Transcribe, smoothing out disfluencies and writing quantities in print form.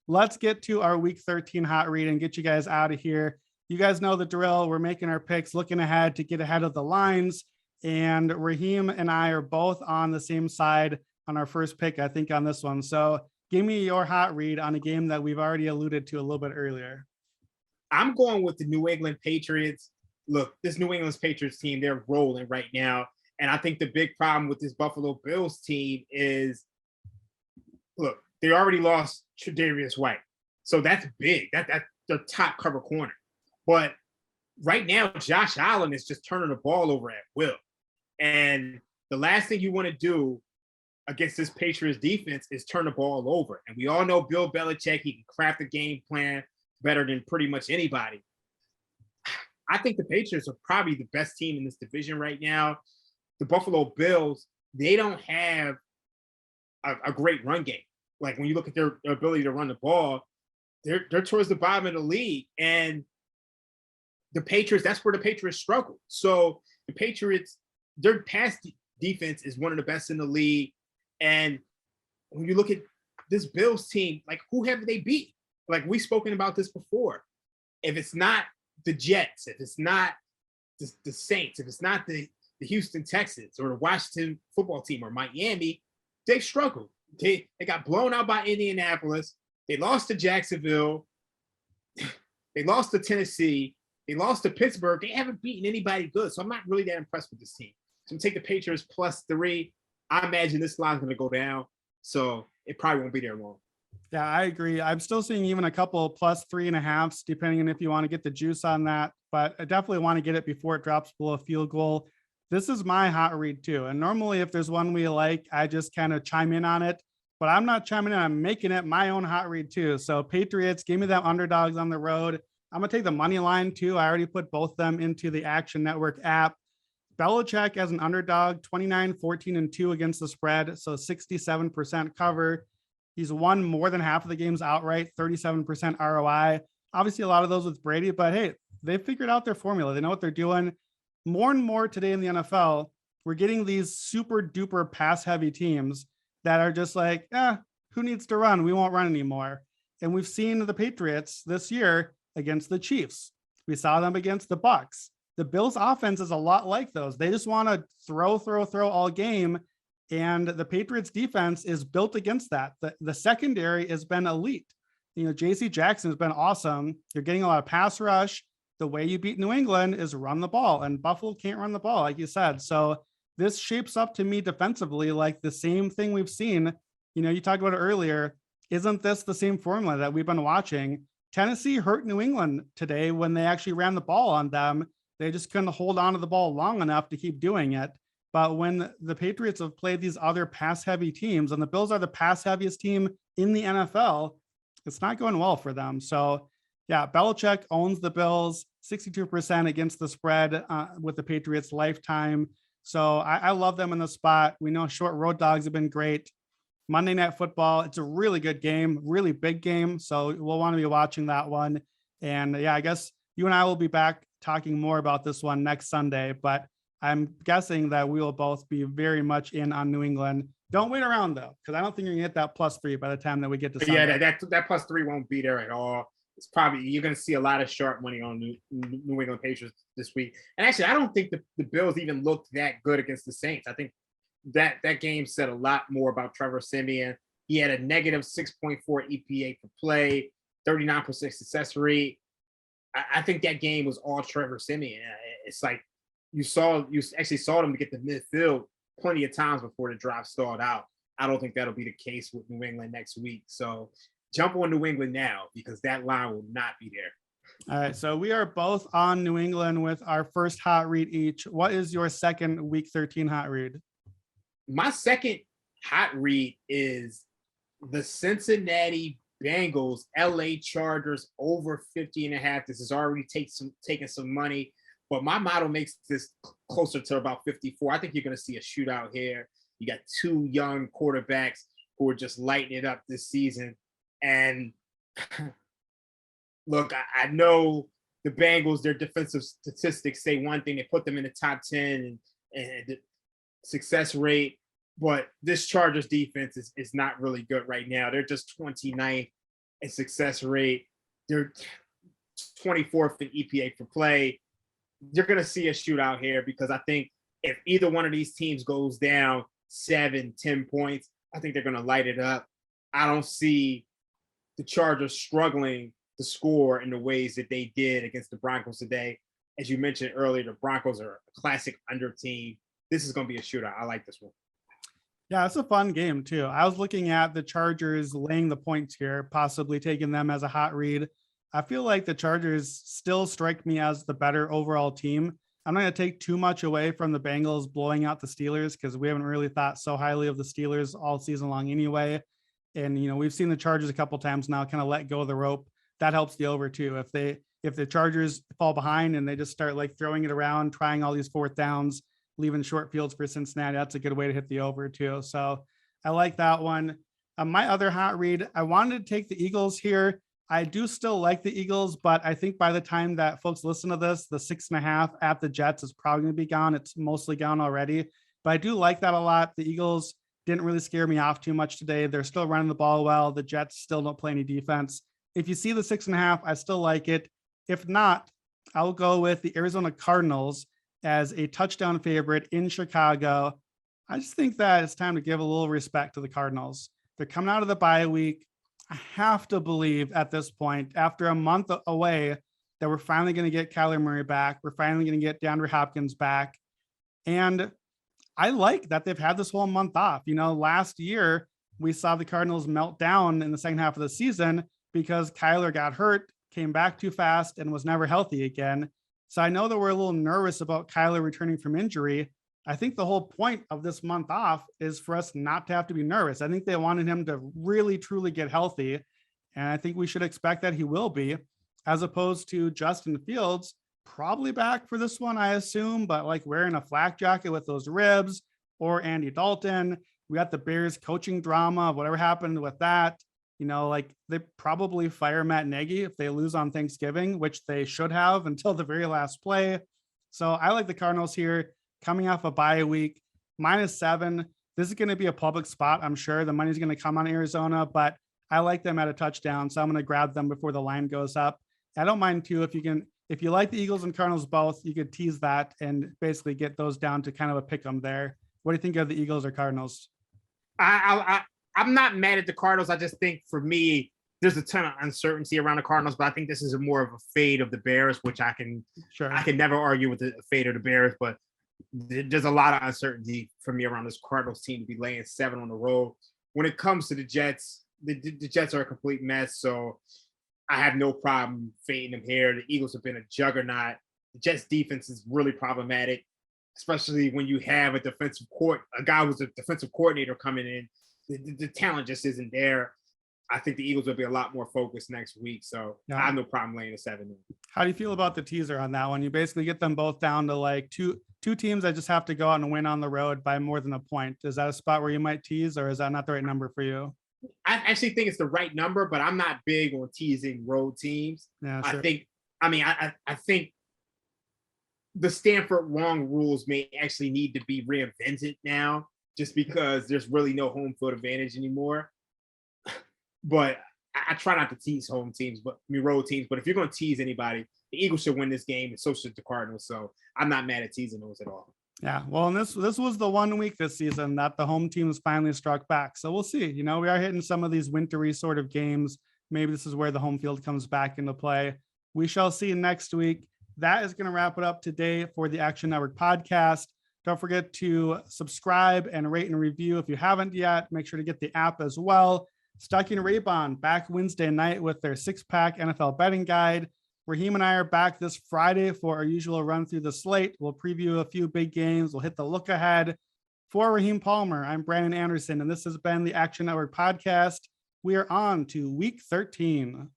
let's get to our week 13 hot read and get you guys out of here. You guys know the drill. We're making our picks, looking ahead to get ahead of the lines. And Raheem and I are both on the same side on our first pick, I think, on this one. So give me your hot read on a game that we've already alluded to a little bit earlier. I'm going with the New England Patriots. Look, this New England Patriots team, they're rolling right now. And I think the big problem with this Buffalo Bills team is, look, they already lost Tre'Davious White. So that's big. That's the top cover corner. But right now, Josh Allen is just turning the ball over at will. And the last thing you want to do against this Patriots defense is turn the ball over. And we all know Bill Belichick, he can craft a game plan better than pretty much anybody. I think the Patriots are probably the best team in this division right now. The Buffalo Bills, they don't have a great run game. Like when you look at their ability to run the ball, they're towards the bottom of the league. And the Patriots, that's where the Patriots struggle. So the Patriots, their pass defense is one of the best in the league. And when you look at this Bills team, like who have they beat? Like we've spoken about this before. If it's not the Jets, if it's not the Saints, if it's not the Houston Texans or the Washington football team or Miami, they struggled. They got blown out by Indianapolis. They lost to Jacksonville. They lost to Tennessee. They lost to Pittsburgh. They haven't beaten anybody good. So I'm not really that impressed with this team. So I'm take the Patriots +3. I imagine this line's going to go down. So it probably won't be there long. Yeah, I agree. I'm still seeing even a couple +3.5s, depending on if you want to get the juice on that. But I definitely want to get it before it drops below a field goal. This is my hot read too. And normally if there's one we like, I just kind of chime in on it. But I'm not chiming in. I'm making it my own hot read too. So Patriots, give me them underdogs on the road. I'm going to take the money line too. I already put both them into the Action Network app. Belichick as an underdog, 29-14-2 against the spread. So 67% cover. He's won more than half of the games outright, 37% ROI. Obviously, a lot of those with Brady, but hey, they figured out their formula. They know what they're doing. More and more today in the NFL, we're getting these super duper pass heavy teams that are just like, who needs to run? We won't run anymore. And we've seen the Patriots this year against the Chiefs. We saw them against the Bucs. The Bills offense is a lot like those. They just want to throw all game. And the Patriots defense is built against that. The secondary has been elite. JC Jackson has been awesome. You're getting a lot of pass rush. The way you beat New England is run the ball, and Buffalo can't run the ball, like you said. So this shapes up to me defensively like the same thing we've seen. You talked about it earlier. Isn't this the same formula that we've been watching? Tennessee hurt New England today when they actually ran the ball on them. They just couldn't hold on to the ball long enough to keep doing it. But when the Patriots have played these other pass-heavy teams, and the Bills are the pass-heaviest team in the NFL, it's not going well for them. So, yeah, Belichick owns the Bills, 62% against the spread with the Patriots lifetime. So I love them in the spot. We know short road dogs have been great. Monday Night Football, it's a really good game, really big game. So we'll want to be watching that one. And, yeah, I guess you and I will be back talking more about this one next Sunday. But I'm guessing that we will both be very much in on New England. Don't wait around though, because I don't think you're gonna get that +3 by the time that we get to Sunday. Yeah, that +3 won't be there at all. It's probably, you're gonna see a lot of sharp money on New England Patriots this week. And actually, I don't think the Bills even looked that good against the Saints. I think that game said a lot more about Trevor Siemian. He had a negative 6.4 EPA per play, 39% success rate. I think that game was all Trevor Siemian. It's like, you actually saw them to get to midfield plenty of times before the drive stalled out. I don't think that'll be the case with New England next week. So jump on New England now, because that line will not be there. All right. So we are both on New England with our first hot read each. What is your second week 13 hot read? My second hot read is the Cincinnati Bengals, LA Chargers over 50.5. This has already taken some money. But my model makes this closer to about 54. I think you're going to see a shootout here. You got two young quarterbacks who are just lighting it up this season. And look, I know the Bengals, their defensive statistics say one thing. They put them in the top 10 and the success rate. But this Chargers defense is not really good right now. They're just 29th in success rate. They're 24th in EPA per play. You're going to see a shootout here because I think if either one of these teams goes down 7-10 points, I think they're going to light it up. I don't see the Chargers struggling to score in the ways that they did against the Broncos today. As you mentioned earlier, the Broncos are a classic under team. This is going to be a shootout. I like this one. Yeah, it's a fun game too. I was looking at the Chargers laying the points here, possibly taking them as a hot read. I feel like the Chargers still strike me as the better overall team. I'm not going to take too much away from the Bengals blowing out the Steelers because we haven't really thought so highly of the Steelers all season long anyway. And, we've seen the Chargers a couple times now kind of let go of the rope. That helps the over too. If the Chargers fall behind and they just start like throwing it around, trying all these fourth downs, leaving short fields for Cincinnati, that's a good way to hit the over too. So I like that one. My other hot read, I wanted to take the Eagles here. I do still like the Eagles, but I think by the time that folks listen to this, the 6.5 at the Jets is probably going to be gone. It's mostly gone already, but I do like that a lot. The Eagles didn't really scare me off too much today. They're still running the ball well. The Jets still don't play any defense. If you see the 6.5, I still like it. If not, I'll go with the Arizona Cardinals as a touchdown favorite in Chicago. I just think that it's time to give a little respect to the Cardinals. They're coming out of the bye week. I have to believe at this point, after a month away, that we're finally going to get Kyler Murray back. We're finally going to get DeAndre Hopkins back. And I like that they've had this whole month off. Last year, we saw the Cardinals melt down in the second half of the season because Kyler got hurt, came back too fast, and was never healthy again. So I know that we're a little nervous about Kyler returning from injury. I think the whole point of this month off is for us not to have to be nervous. I think they wanted him to really, truly get healthy. And I think we should expect that he will be, as opposed to Justin Fields, probably back for this one, I assume, but like wearing a flak jacket with those ribs, or Andy Dalton. We got the Bears coaching drama, whatever happened with that. They probably fire Matt Nagy if they lose on Thanksgiving, which they should have until the very last play. So I like the Cardinals here coming off a bye week, -7. This is going to be a public spot. I'm sure the money's going to come on Arizona, but I like them at a touchdown. So I'm going to grab them before the line goes up. I don't mind too. If you like the Eagles and Cardinals both, you could tease that and basically get those down to kind of a pick 'em there. What do you think of the Eagles or Cardinals? I'm not mad at the Cardinals. I just think for me, there's a ton of uncertainty around the Cardinals, but I think this is more of a fade of the Bears, which I can never argue with the fade of the Bears, but there's a lot of uncertainty for me around this Cardinals team to be laying 7 on the road. When it comes to the Jets, the Jets are a complete mess, so I have no problem fading them here. The Eagles have been a juggernaut. The Jets defense is really problematic, especially when you have a guy who's a defensive coordinator coming in. The talent just isn't there. I think the Eagles will be a lot more focused next week. So yeah. I have no problem laying a 7. How do you feel about the teaser on that one? You basically get them both down to like two teams that just have to go out and win on the road by more than a point. Is that a spot where you might tease, or is that not the right number for you? I actually think it's the right number, but I'm not big on teasing road teams. Yeah, sure. I think the Stanford long rules may actually need to be reinvented now, just because there's really no home field advantage anymore. But I try not to tease road teams. But if you're going to tease anybody, the Eagles should win this game, and so should the Cardinals. So I'm not mad at teasing those at all. Yeah, well, and this was the 1 week this season that the home teams finally struck back. So we'll see. We are hitting some of these wintry sort of games. Maybe this is where the home field comes back into play. We shall see next week. That is going to wrap it up today for the Action Network podcast. Don't forget to subscribe and rate and review if you haven't yet. Make sure to get the app as well. Stucky and Raybon back Wednesday night with their 6-pack NFL betting guide. Raheem and I are back this Friday for our usual run through the slate. We'll preview a few big games. We'll hit the look ahead. For Raheem Palmer, I'm Brandon Anderson, and this has been the Action Network podcast. We are on to week 13.